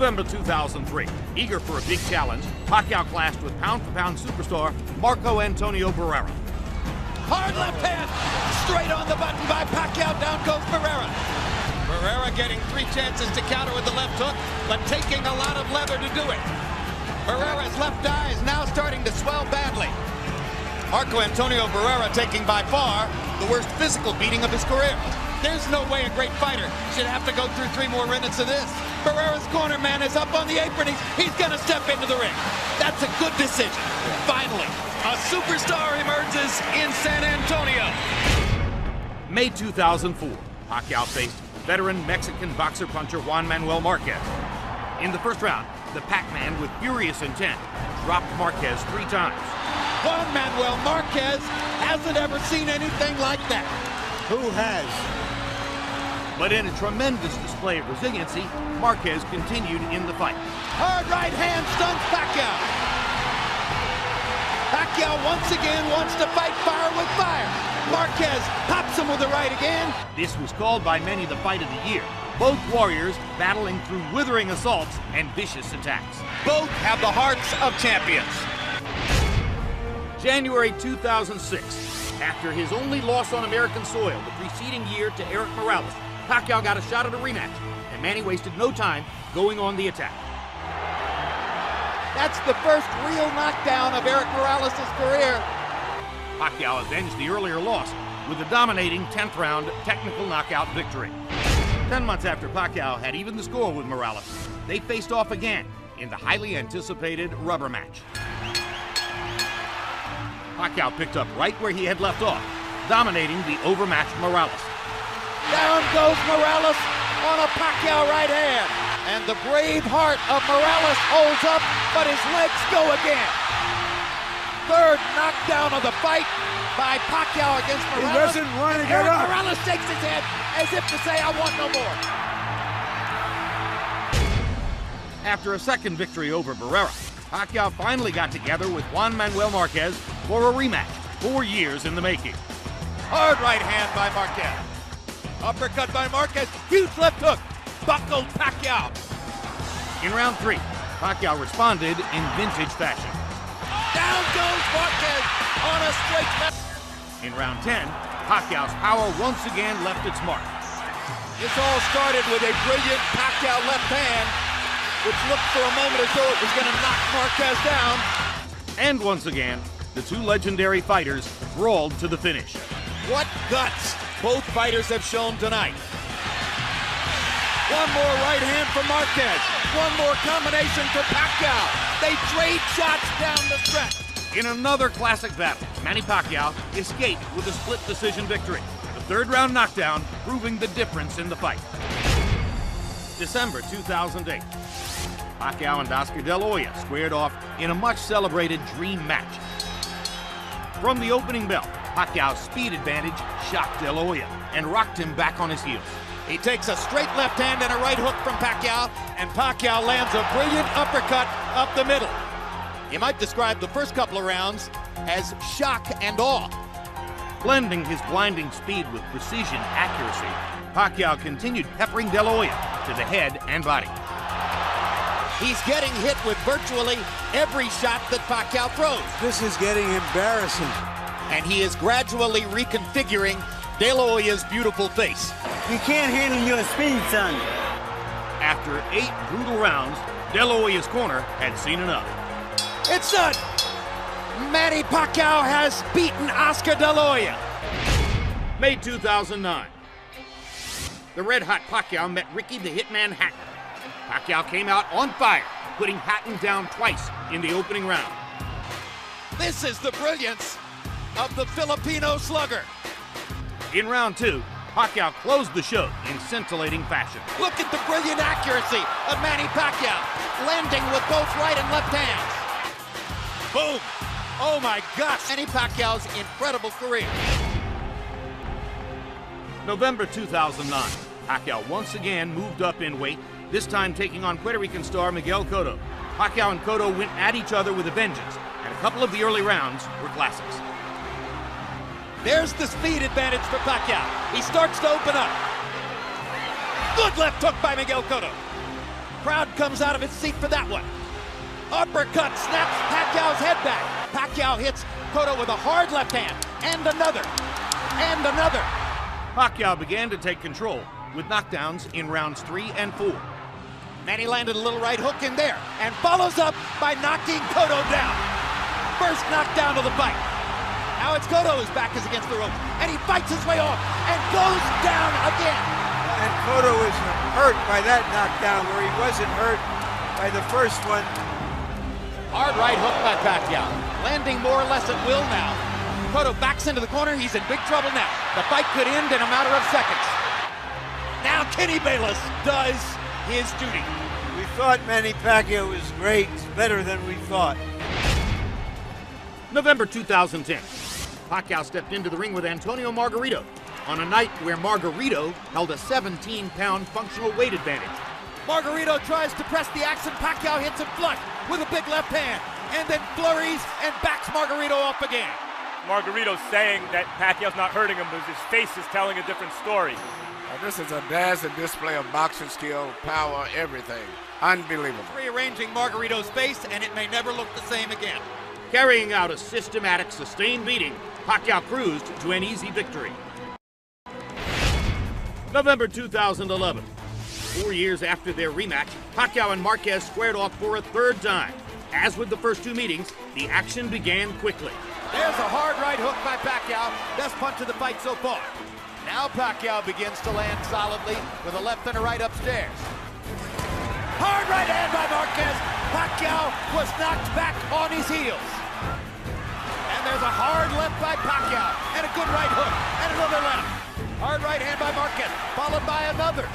November 2003, eager for a big challenge, Paquiao clashed with pound-for-pound superstar Marco Antonio Barrera. Hard left hand, straight on the button by Paquiao, down goes Barrera. Barrera getting 3 chances to counter with the left hook, but taking a lot of leather to do it. Barrera's left eye is now starting to swell badly. Marco Antonio Barrera taking by far the worst physical beating of his career. There's no way a great fighter should have to go through 3 more minutes of this. Barrera's corner man is up on the apron. He's going to step into the ring. That's a good decision. Finally, a superstar emerges in San Antonio. May 2004, Paquiao faced veteran Mexican boxer-puncher Juan Manuel Marquez. In the first round, the Pac-Man with furious intent dropped Marquez 3 times. Juan Manuel Marquez hasn't ever seen anything like that. Who has? But in a tremendous display of resiliency, Marquez continued in the fight. Hard right hand stuns Paquiao. Paquiao once again wants to fight fire with fire. Marquez pops him with the right again. This was called by many the fight of the year. Both warriors battling through withering assaults and vicious attacks. Both have the hearts of champions. January 2006, after his only loss on American soil the preceding year to Eric Morales, Paquiao got a shot at a rematch, and Manny wasted no time going on the attack. That's the first real knockdown of Eric Morales' career. Paquiao avenged the earlier loss with a dominating 10th round technical knockout victory. 10 months after Paquiao had evened the score with Morales, they faced off again in the highly anticipated rubber match. Paquiao picked up right where he had left off, dominating the overmatched Morales. Down goes Morales on a Paquiao right hand. And the brave heart of Morales holds up, but his legs go again. Third knockdown of the fight by Paquiao against Morales. He doesn't want to get up. Morales shakes his head as if to say, I want no more. After a second victory over Barrera, Paquiao finally got together with Juan Manuel Marquez for a rematch, 4 years in the making. Hard right hand by Marquez. Uppercut by Marquez. Huge left hook. Buckled Paquiao. In round 3, Paquiao responded in vintage fashion. Down goes Marquez on a straight left. In round 10, Paquiao's power once again left its mark. This all started with a brilliant Paquiao left hand, which looked for a moment as though it was going to knock Marquez down. And once again, the 2 legendary fighters brawled to the finish. What guts both fighters have shown tonight. One more right hand for Marquez. One more combination for Paquiao. They trade shots down the stretch. In another classic battle, Manny Paquiao escaped with a split decision victory. The 3rd round knockdown proving the difference in the fight. December 2008. Paquiao and Oscar De La Hoya squared off in a much celebrated dream match. From the opening bell, Paquiao's speed advantage shocked De La Hoya and rocked him back on his heels. He takes a straight left hand and a right hook from Paquiao, and Paquiao lands a brilliant uppercut up the middle. You might describe the first couple of rounds as shock and awe. Blending his blinding speed with precision accuracy, Paquiao continued peppering De La Hoya to the head and body. He's getting hit with virtually every shot that Paquiao throws. This is getting embarrassing. And he is gradually reconfiguring De La Hoya's beautiful face. You can't handle your speed, son. After 8 brutal rounds, De La Hoya's corner had seen enough. It's done! Manny Paquiao has beaten Oscar De La Hoya. May 2009. The red-hot Paquiao met Ricky the Hitman Hatton. Paquiao came out on fire, putting Hatton down twice in the opening round. This is the brilliance of the Filipino slugger. In round 2, Paquiao closed the show in scintillating fashion. Look at the brilliant accuracy of Manny Paquiao, landing with both right and left hands. Boom! Oh my gosh! Manny Pacquiao's incredible career. November 2009, Paquiao once again moved up in weight, this time taking on Puerto Rican star Miguel Cotto. Paquiao and Cotto went at each other with a vengeance, and a couple of the early rounds were classics. There's the speed advantage for Paquiao. He starts to open up. Good left hook by Miguel Cotto. Crowd comes out of its seat for that one. Uppercut snaps Paquiao's head back. Paquiao hits Cotto with a hard left hand, and another, and another. Paquiao began to take control with knockdowns in rounds 3 and 4. Manny landed a little right hook in there, and follows up by knocking Cotto down. First knockdown of the fight. Now it's Cotto whose back is against the rope, and he fights his way off, and goes down again. And Cotto was hurt by that knockdown where he wasn't hurt by the first one. Hard right hook by Paquiao, landing more or less at will now. Cotto backs into the corner, he's in big trouble now. The fight could end in a matter of seconds. Now Kenny Bayless does his duty. We thought Manny Pacquiao was great, better than we thought. November 2010. Paquiao stepped into the ring with Antonio Margarito on a night where Margarito held a 17-pound functional weight advantage. Margarito tries to press the axe and Paquiao hits him flush with a big left hand, and then flurries and backs Margarito off again. Margarito's saying that Pacquiao's not hurting him, but his face is telling a different story. This is a dazzling display of boxing skill, power, everything. Unbelievable. Rearranging Margarito's face, and it may never look the same again. Carrying out a systematic, sustained beating, Paquiao cruised to an easy victory. November 2011. 4 years after their rematch, Paquiao and Marquez squared off for a third time. As with the first two meetings, the action began quickly. There's a hard right hook by Paquiao, best punch of the fight so far. Now Paquiao begins to land solidly with a left and a right upstairs. Hard right hand by Marquez. Paquiao was knocked back on his heels. And there's a hard left by Paquiao, and a good right hook, and another left. Hard right hand by Marquez, followed by another.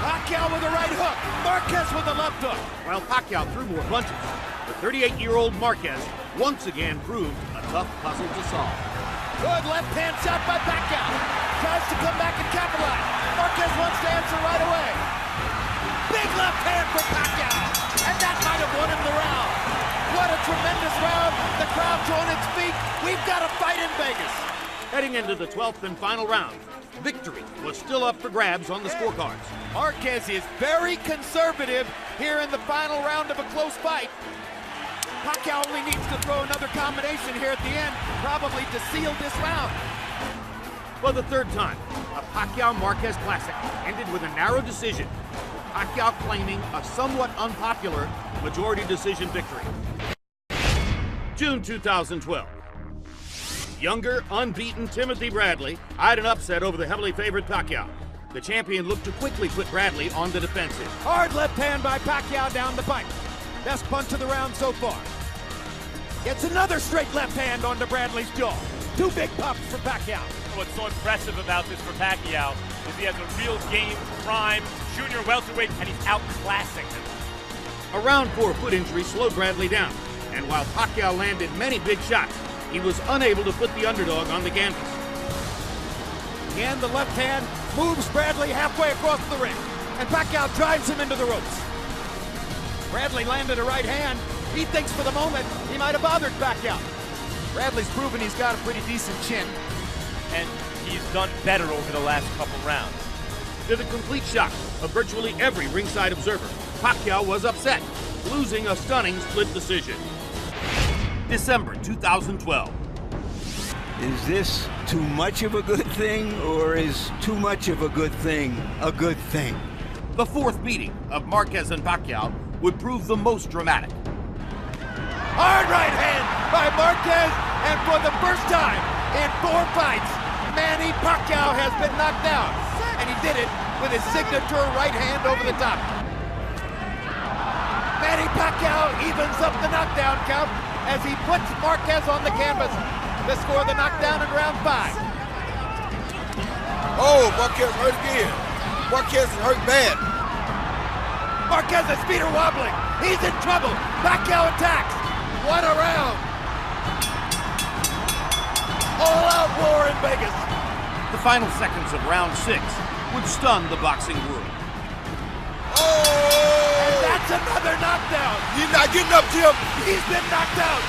Paquiao with a right hook, Marquez with a left hook. While Paquiao threw more punches, the 38-year-old Marquez once again proved a tough puzzle to solve. Good left hand shot by Paquiao. Tries to come back and capitalize. Marquez wants to answer right away. Big left hand for Paquiao, and that might have won him the round. What a tremendous round. The crowd's on its feet. We've got a fight in Vegas. Heading into the 12th and final round, victory was still up for grabs on the scorecards. Marquez is very conservative here in the final round of a close fight. Paquiao only needs to throw another combination here at the end, probably to seal this round. For the third time, a Paquiao-Marquez classic ended with a narrow decision, with Paquiao claiming a somewhat unpopular majority decision victory. June 2012. Younger, unbeaten Timothy Bradley eyed an upset over the heavily favored Paquiao. The champion looked to quickly put Bradley on the defensive. Hard left hand by Paquiao down the pipe. Best punch of the round so far. Gets another straight left hand onto Bradley's jaw. Two big pops for Paquiao. What's so impressive about this for Pacquiao is he has a real game, prime, junior welterweight, and he's outclassing him. A round 4 foot injury slowed Bradley down, and while Paquiao landed many big shots, he was unable to put the underdog on the canvas. Again, the left hand moves Bradley halfway across the ring, and Paquiao drives him into the ropes. Bradley landed a right hand. He thinks for the moment he might have bothered Paquiao. Bradley's proven he's got a pretty decent chin. And he's done better over the last couple rounds. To the complete shock of virtually every ringside observer, Paquiao was upset, losing a stunning split decision. December 2012. Is this too much of a good thing, or is too much of a good thing a good thing? The fourth meeting of Marquez and Paquiao would prove the most dramatic. Hard right hand by Marquez, and for the first time in 4 fights, Manny Pacquiao has been knocked down, and he did it with his signature right hand over the top. Manny Pacquiao evens up the knockdown count as he puts Marquez on the canvas to score the knockdown in round 5. Oh, Marquez hurt again. Marquez is hurt bad. Marquez's feet are wobbling. He's in trouble. Pacquiao attacks. What a round. All-out war in Vegas. The final seconds of round 6 would stun the boxing world. Oh! And that's another knockdown. He's not getting up, Jim. He's been knocked out.